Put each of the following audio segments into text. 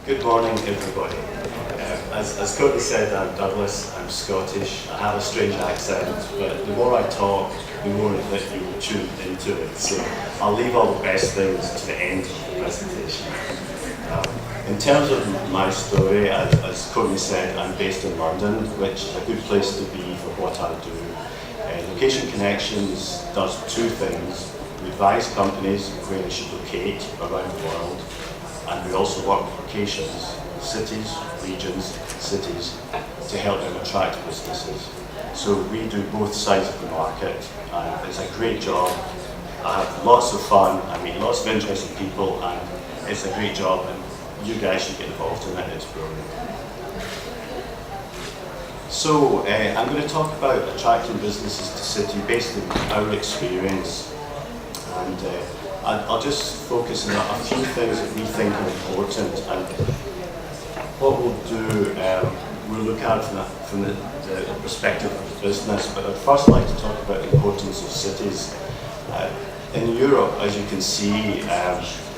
Good morning, everybody. As Courtney said, I'm Douglas, I'm Scottish, I have a strange accent, but the more I talk, the more that you will tune into it. So I'll leave all the best things to the end of the presentation. In terms of my story, as Courtney said, I'm based in London, which is a good place to be for what I do. Location Connections does two things. We advise companies where they should locate around the world, and we also work with locations, cities, regions, cities, to help them attract businesses. So we do both sides of the market, and it's a great job. I have lots of fun, I meet lots of interesting people, and it's a great job, and you guys should get involved in it, it's brilliant. So I'm going to talk about attracting businesses to City based on our experience, and I'll just focus on a few things that we think are important, and what we'll do, we'll look at it from the perspective of the business, but I'd first like to talk about the importance of cities. In Europe, as you can see,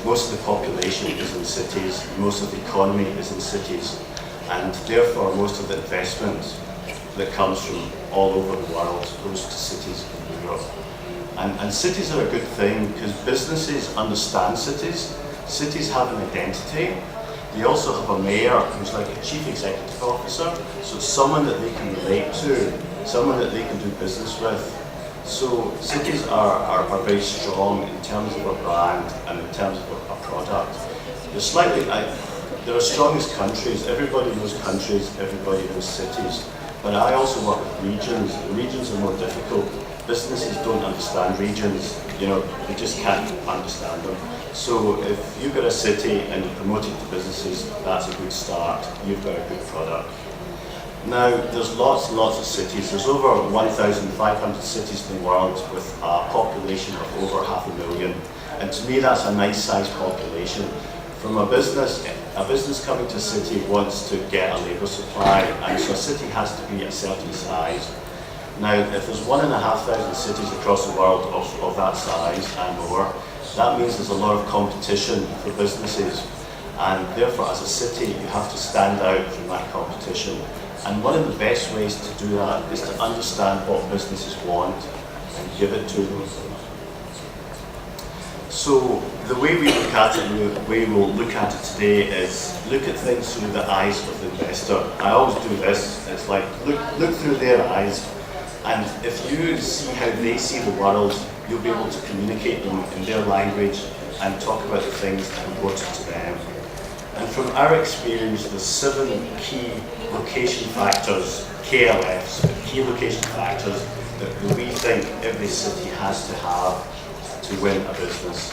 most of the population is in cities, most of the economy is in cities, and therefore most of the investment that comes from all over the world goes to cities in Europe. And cities are a good thing because businesses understand cities. Cities have an identity. They also have a mayor who's like a chief executive officer, so it's someone that they can relate to, someone that they can do business with. So cities are very strong in terms of a brand and in terms of a product. They're as strong as countries. Everybody knows countries, everybody knows cities. But I also work with regions. Regions are more difficult. Businesses don't understand regions, they just can't understand them. So if you've got a city and you promote it to businesses, that's a good start. You've got a good product. Now, there's lots and lots of cities. There's over 1,500 cities in the world with a population of over 500,000. And to me, that's a nice sized population. From a business coming to a city wants to get a labour supply, and so a city has to be a certain size. Now, if there's 1,500 cities across the world of that size and more, that means there's a lot of competition for businesses, and therefore as a city you have to stand out from that competition. And one of the best ways to do that is to understand what businesses want and give it to them. So the way we look at it, and the way we'll look at it today, is look at things through the eyes of the investor. I always do this. It's like look through their eyes, and if you see how they see the world, you'll be able to communicate them in their language and talk about the things that are important to them. And from our experience, there's 7 key location factors, KLFs, key location factors that we think every city has to have to win a business.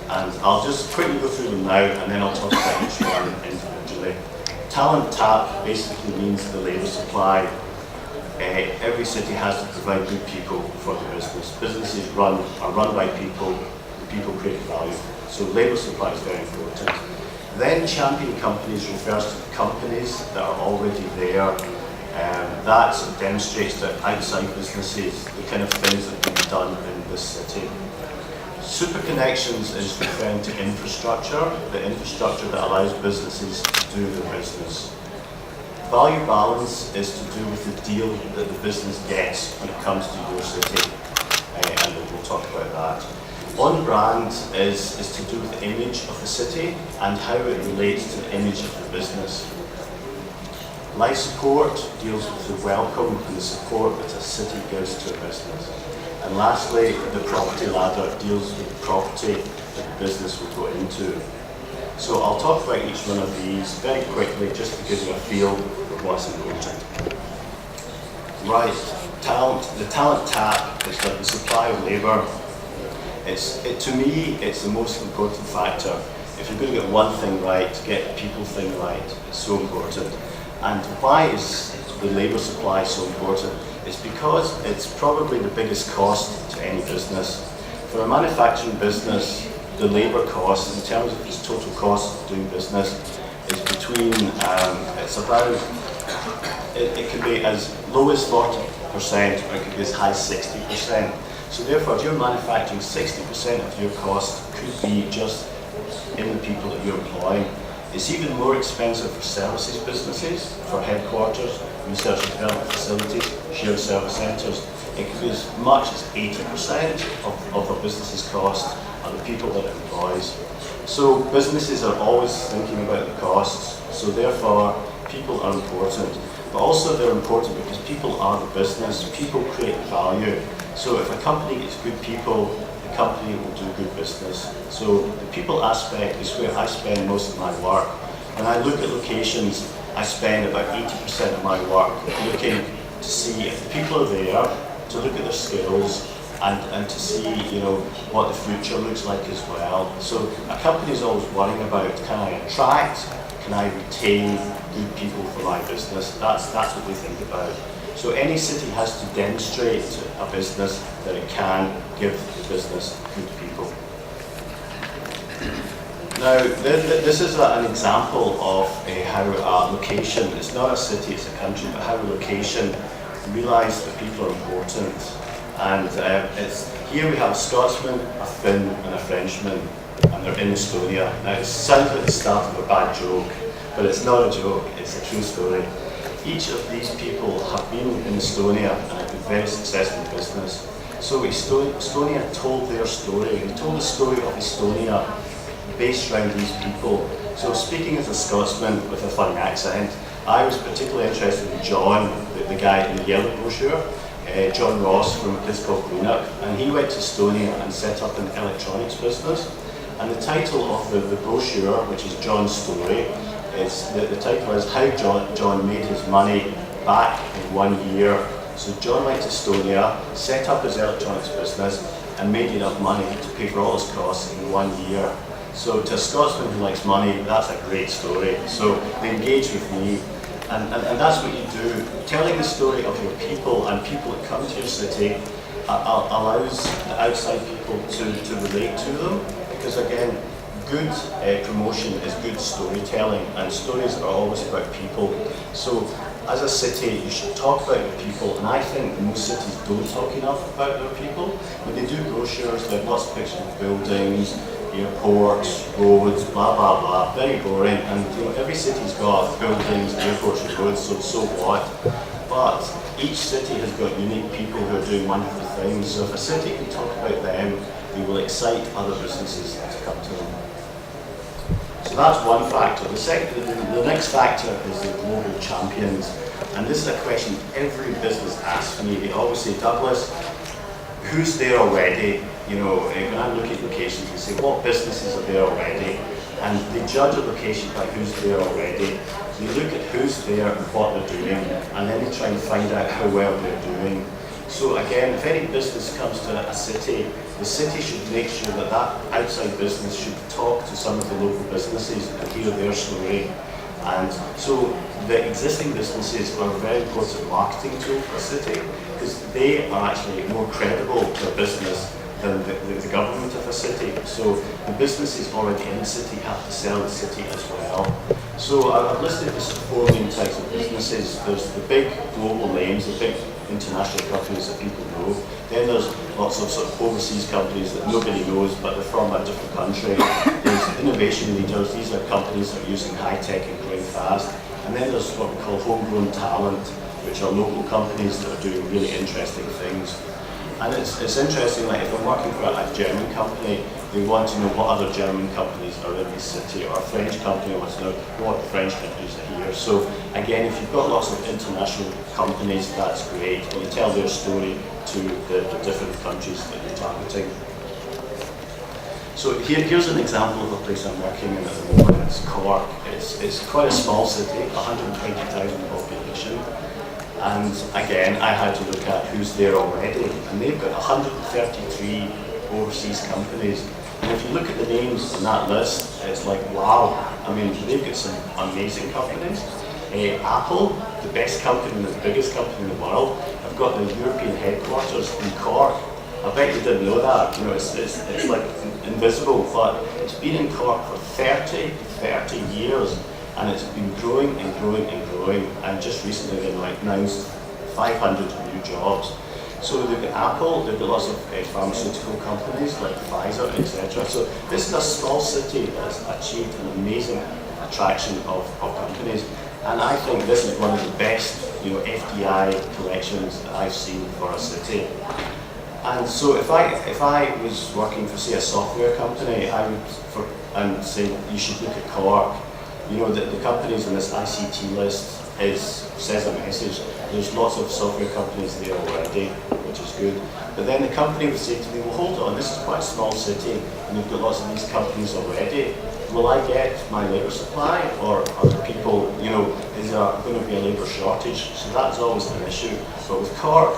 And I'll just quickly go through them now, and then I'll talk about each one individually. Talent tap basically means the labour supply. Every city has to provide good people for the business. Businesses are run by people, the people create value. So labour supply is very important. Then champion companies refers to the companies that are already there. That demonstrates that outside businesses, the kind of things that can be done in this city. Super connections is referring to infrastructure, the infrastructure that allows businesses to do their business. Value balance is to do with the deal that the business gets when it comes to your city, and we'll talk about that. On brand is to do with the image of the city and how it relates to the image of the business. Life support deals with the welcome and the support that a city gives to a business. And lastly, the property ladder deals with the property that the business will go into. So I'll talk about each one of these very quickly just to give you a feel of what's important. Right, the talent tap is like the supply of labour. To me, it's the most important factor. If you're going to get one thing right, get the people thing right, it's so important. And why is the labour supply so important? It's because it's probably the biggest cost to any business. For a manufacturing business, the labour cost, in terms of its total cost of doing business, is between, it can be as low as 40%, or it could be as high as 60%. So therefore, if you're manufacturing, 60% of your cost could be just in the people that you're employing. It's even more expensive for services businesses, for headquarters, research and development facilities, shared service centres. It could be as much as 80% of a business's cost are the people that it employs. So businesses are always thinking about the costs, so therefore people are important. But also they're important because people are the business, people create value. So if a company gets good people, the company will do good business. So the people aspect is where I spend most of my work. When I look at locations, I spend about 80% of my work looking to see if the people are there, to look at their skills, and to see, you know, what the future looks like as well. So a company is always worrying about, can I attract, can I retain good people for my business? That's what we think about. So any city has to demonstrate to a business that it can give the business good people. Now, this is an example of how a location, it's not a city, it's a country, but how a location realise that people are important. And here we have a Scotsman, a Finn and a Frenchman, and they're in Estonia. Now it sounds like the start of a bad joke, but it's not a joke, it's a true story. Each of these people have been in Estonia and have been very successful in business. So Estonia told their story. They told the story of Estonia based around these people. So speaking as a Scotsman with a funny accent, I was particularly interested in John, the guy in the yellow brochure, John Ross from a place called Greenock, and he went to Estonia and set up an electronics business. And the title of the brochure, which is John's story, the title is How John Made His Money Back in 1 year. So John went to Estonia, set up his electronics business, and made enough money to pay for all his costs in 1 year. So to a Scotsman who likes money, that's a great story. So they engage with me. And that's what you do. Telling the story of your people and people that come to your city allows the outside people to relate to them. Because again, good promotion is good storytelling, and stories are always about people. So as a city, you should talk about your people, and I think most cities don't talk enough about their people. When they do brochures, they have lots of pictures of buildings, airports, roads, blah blah blah, very boring. And you know, every city's got buildings, airports, and roads, so what? But each city has got unique people who are doing wonderful things. So if a city can talk about them, they will excite other businesses to come to them. So that's one factor. The next factor is the global champions. And this is a question every business asks me. They always say, Douglas, who's there already? You know, when I look at locations, they say, what businesses are there already? And they judge a location by who's there already. They look at who's there and what they're doing, and then they try and find out how well they're doing. So again, if any business comes to a city, the city should make sure that that outside business should talk to some of the local businesses and hear their story. And so the existing businesses are a very important marketing tool for a city, because they are actually more credible to a business than the government of a city. So the businesses already in the city have to sell the city as well. So I've listed the 4 main types of businesses. There's the big global names, the big international companies that people know. Then there's lots of sort of overseas companies that nobody knows, but they're from a different country. There's innovation leaders. These are companies that are using high tech and growing fast. And then there's what we call homegrown talent, which are local companies that are doing really interesting things. And it's interesting, like if I'm working for a German company, they want to know what other German companies are in the city, or a French company wants to know what French companies are here. So again, if you've got lots of international companies, that's great. And you tell their story to the different countries that you're targeting. So here's an example of a place I'm working in at the moment. It's Cork. It's quite a small city, 120,000 population. And again, I had to look at who's there already. And they've got 133 overseas companies. And if you look at the names on that list, it's like, wow. I mean, they've got some amazing companies. Apple, the best company and the biggest company in the world, have got the European headquarters in Cork. I bet you didn't know that. You know, it's like invisible, but it's been in Cork for 30 years. And it's been growing and growing and growing, and just recently they announced 500 new jobs. So they've got Apple, they've got lots of pharmaceutical companies like Pfizer, etc. So this is a small city that's achieved an amazing attraction of companies. And I think this is one of the best, FDI collections that I've seen for a city. And so if I was working for, say, a software company, I would say you should look at Cork. The companies on this ICT list says a message. There's lots of software companies there already, which is good. But then the company would say to me, well, hold on, this is quite a small city, and we've got lots of these companies already. Will I get my labour supply, or are the people, is there going to be a labour shortage? So that's always an issue. But with Cork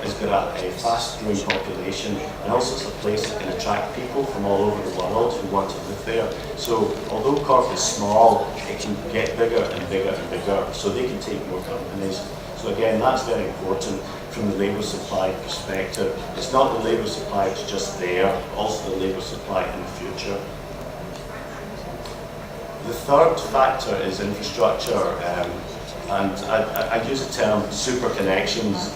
has got a fast-growing population, and also it's a place that can attract people from all over the world who want to live there. So although Cork is small, it can get bigger and bigger and bigger, so they can take more companies. So again, that's very important from the labour supply perspective. It's not the labour supply that's just there, but also the labour supply in the future. The third factor is infrastructure, and I use the term super connections.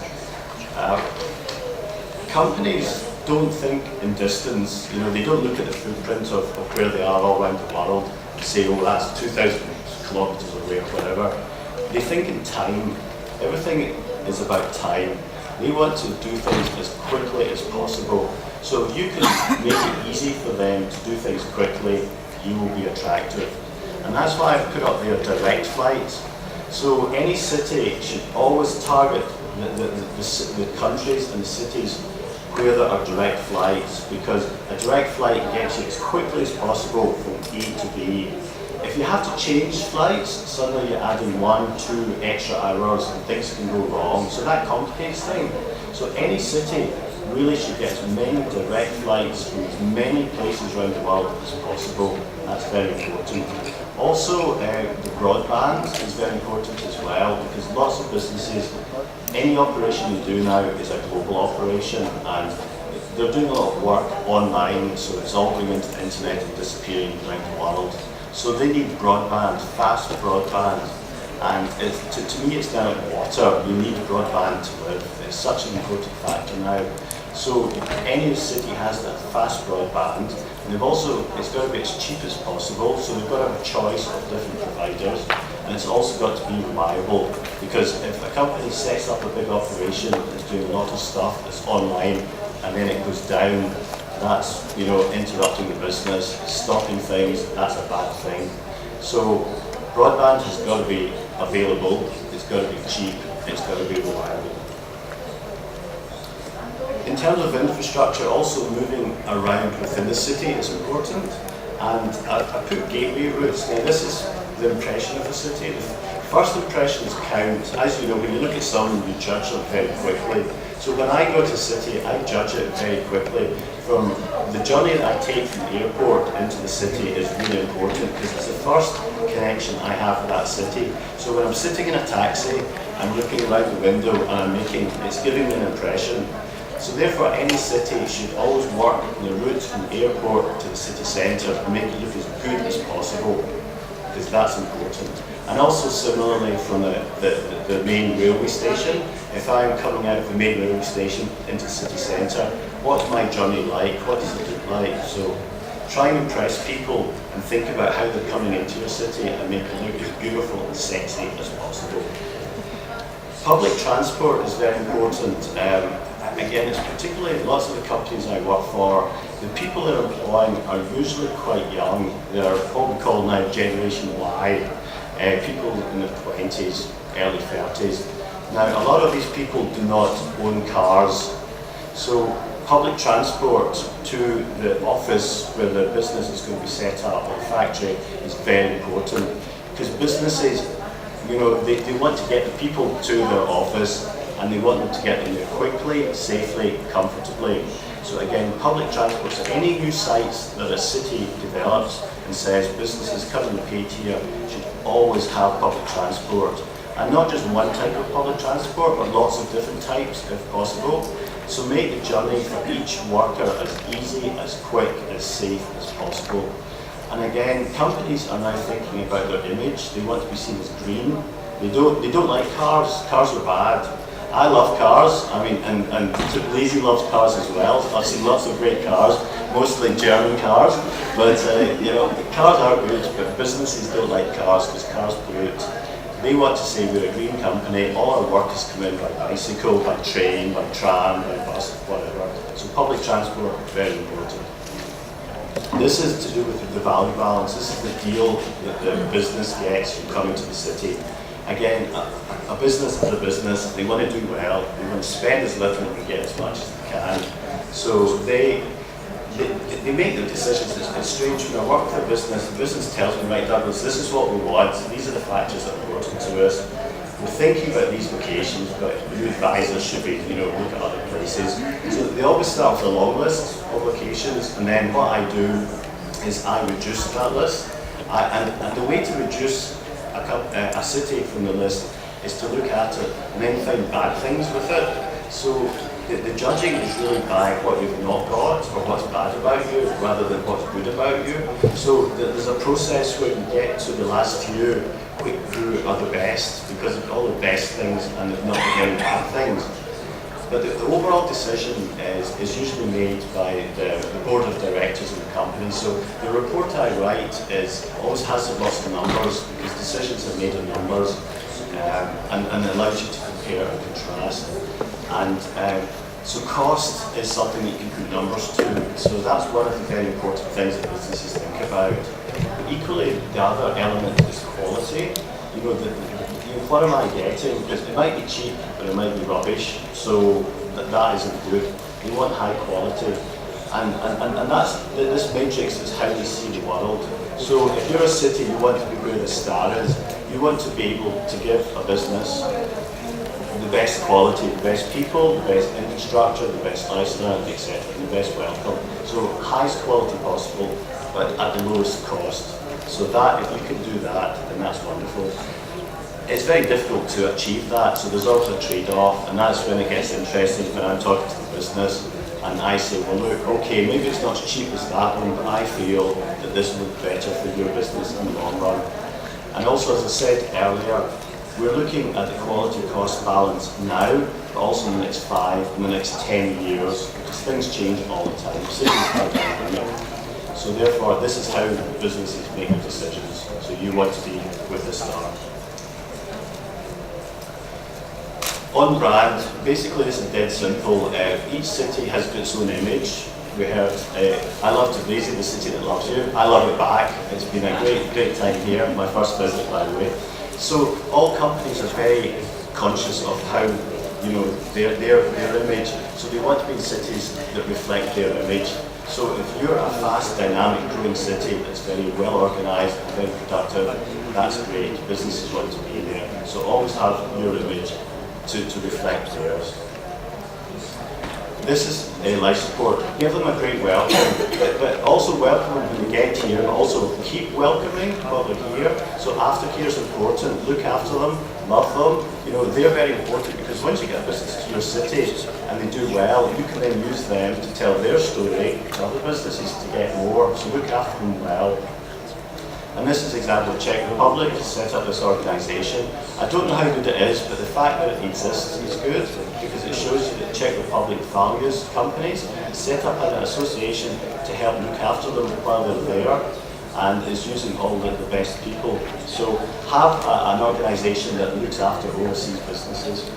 Companies don't think in distance. They don't look at the footprint of where they are all around the world and say, oh, that's 2,000 kilometres away or whatever. They think in time. Everything is about time. They want to do things as quickly as possible. So if you can make it easy for them to do things quickly, you will be attractive. And that's why I've put up there direct flights. So any city should always target the countries and the cities where there are direct flights, because a direct flight gets you as quickly as possible from A to B. If you have to change flights, suddenly you're adding 1-2 extra hours and things can go wrong. So that complicates things. So any city really should get as many direct flights from as many places around the world as possible. That's very important. Also, the broadband is very important as well, because lots of businesses, any operation you do now is a global operation, and they're doing a lot of work online, so it's all going into the internet and disappearing around the world. So they need broadband, fast broadband, and to me it's down like water. You need broadband to live. It's such an important factor now. So any city has that fast broadband, and it's got to be as cheap as possible, so they've got to have a choice of different providers, and it's also got to be reliable, because if a company sets up a big operation that's doing a lot of stuff that's online, and then it goes down, that's interrupting the business, stopping things, that's a bad thing. So broadband has got to be available, it's got to be cheap, it's got to be reliable. In terms of infrastructure, also moving around within the city is important, and I put gateway routes. Now this is the impression of the city. The first impressions count. As you know, when you look at someone, you judge them very quickly. So when I go to a city, I judge it very quickly. From the journey that I take from the airport into the city is really important, because it's the first connection I have with that city. So when I'm sitting in a taxi, I'm looking around the window and it's giving me an impression. So therefore, any city should always work the route from the airport to the city centre and make it look as good as possible, because that's important. And also similarly from the main railway station, if I'm coming out of the main railway station into the city centre, what's my journey like? What does it look like? So try and impress people and think about how they're coming into your city and make it look as beautiful and sexy as possible. Public transport is very important. Again, it's particularly lots of the companies I work for, the people they're employing are usually quite young. They're what we call now Generation Y, people in their 20s, early 30s. Now, a lot of these people do not own cars, so public transport to the office where the business is going to be set up, or the factory, is very important, because businesses, they want to get the people to their office, and they want them to get them there quickly, safely, comfortably. So again, public transport, so any new sites that a city develops and says businesses come and locate here should always have public transport. And not just one type of public transport, but lots of different types if possible. So make the journey for each worker as easy, as quick, as safe as possible. And again, companies are now thinking about their image. They want to be seen as green. They don't like cars. Cars are bad. I love cars, and Tbilisi loves cars as well. I've seen lots of great cars. mostly German cars, but you know, cars are good, but businesses don't like cars because cars pollute. They want to say we're a green company, all our workers come in by bicycle, by train, by tram, by bus, whatever. So public transport, very important. This is to do with the value balance. This is the deal that the business gets from coming to the city. Again, a business is a business. They want to do well. They want to spend as little and get as much as they can. So they make the decisions. It's strange when I work for a business, the business tells me, right, Douglas, this is what we want. These are the factors that are important to us. We're thinking about these locations, but new advisors should be, you know, look at other places. So they always start with a long list of locations, and then what I do is I reduce that list. And the way to reduce a city from the list is to look at it and then find bad things with it. So the judging is really by what you've not got or what's bad about you rather than what's good about you. So there's a process where you get to the last few who are the best because of all the best things and not the bad things. But the overall decision is usually made by the board of directors of the company. So the report I write always has lots of numbers because decisions are made in numbers and it allows you to compare and contrast. And so cost is something that you can put numbers to. So that's one of the very important things that businesses think about. But equally, the other element is quality. You know, what am I getting? Because it might be cheap, but it might be rubbish. So that isn't good. You want high quality. And this matrix is how you see the world. So if you're a city, you want to be where the star is. You want to be able to give a business the best quality, the best people, the best infrastructure, the best lifestyle, etc., and the best welcome. So highest quality possible, but at the lowest cost. So that, if you can do that, then that's wonderful. It's very difficult to achieve that, so there's always a trade-off, and that's when it gets interesting when I'm talking to the business, and I say, well look, okay, maybe it's not as cheap as that one, but I feel that this will be better for your business in the long run. And also, as I said earlier, we're looking at the quality-cost balance now, but also in the next 5, in the next 10 years, because things change all the time. Cities are dynamic. So therefore, this is how businesses make their decisions. So you want to be with the star. On brand, basically this is dead simple. Each city has its own image. We heard, I love Tbilisi, the city that loves you. I love it back. It's been a great time here. My first visit, by the way. So all companies are very conscious of how, you know, their image. So they want to be in cities that reflect their image. So if you're a fast, dynamic, growing city that's very well organised and very productive, that's great. Businesses want to be there. So always have your image to reflect theirs. This is a life support. Give them a great welcome, but also welcome them when they get here, and also keep welcoming while they're here. So aftercare is important. Look after them, love them. You know, they're very important because once you get business to your city and they do well, you can then use them to tell their story to other businesses to get more. So look after them well. And this is an example of Czech Republic set up this organisation. I don't know how good it is, but the fact that it exists is good because it shows you that Czech Republic values companies. It's set up an association to help look after them while they're there, and is using all the best people. So have an organisation that looks after overseas businesses.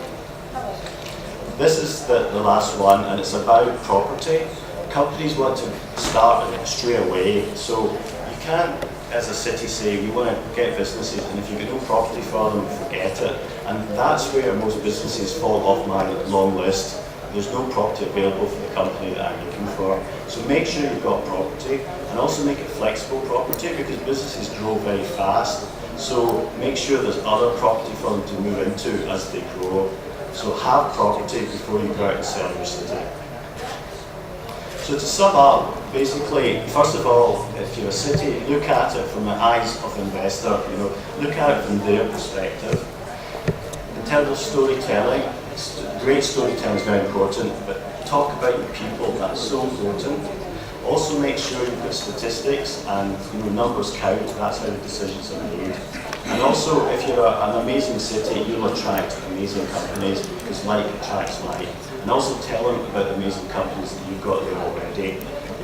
This is the last one, and it's about property. Companies want to start straight away, so you can't, as a city, say we want to get businesses, and if you get no property for them, forget it. And that's where most businesses fall off my long list. There's no property available for the company that I'm looking for. So make sure you've got property, and also make it flexible property because businesses grow very fast. So make sure there's other property for them to move into as they grow. So have property before you go out and sell your city. So to sum up, basically, first of all, if you're a city, look at it from the eyes of the investor. You know, look at it from their perspective. In terms of storytelling, great storytelling is very important, but talk about your people. That's so important. Also, make sure you put statistics and numbers count. That's how the decisions are made. And also, if you're an amazing city, you'll attract amazing companies because like attracts like. And also tell them about the amazing companies that you've got there already,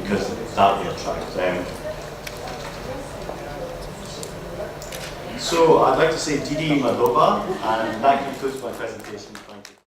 because that will attract them. So I'd like to say Didi Madoba, and that concludes my presentation. Thank you.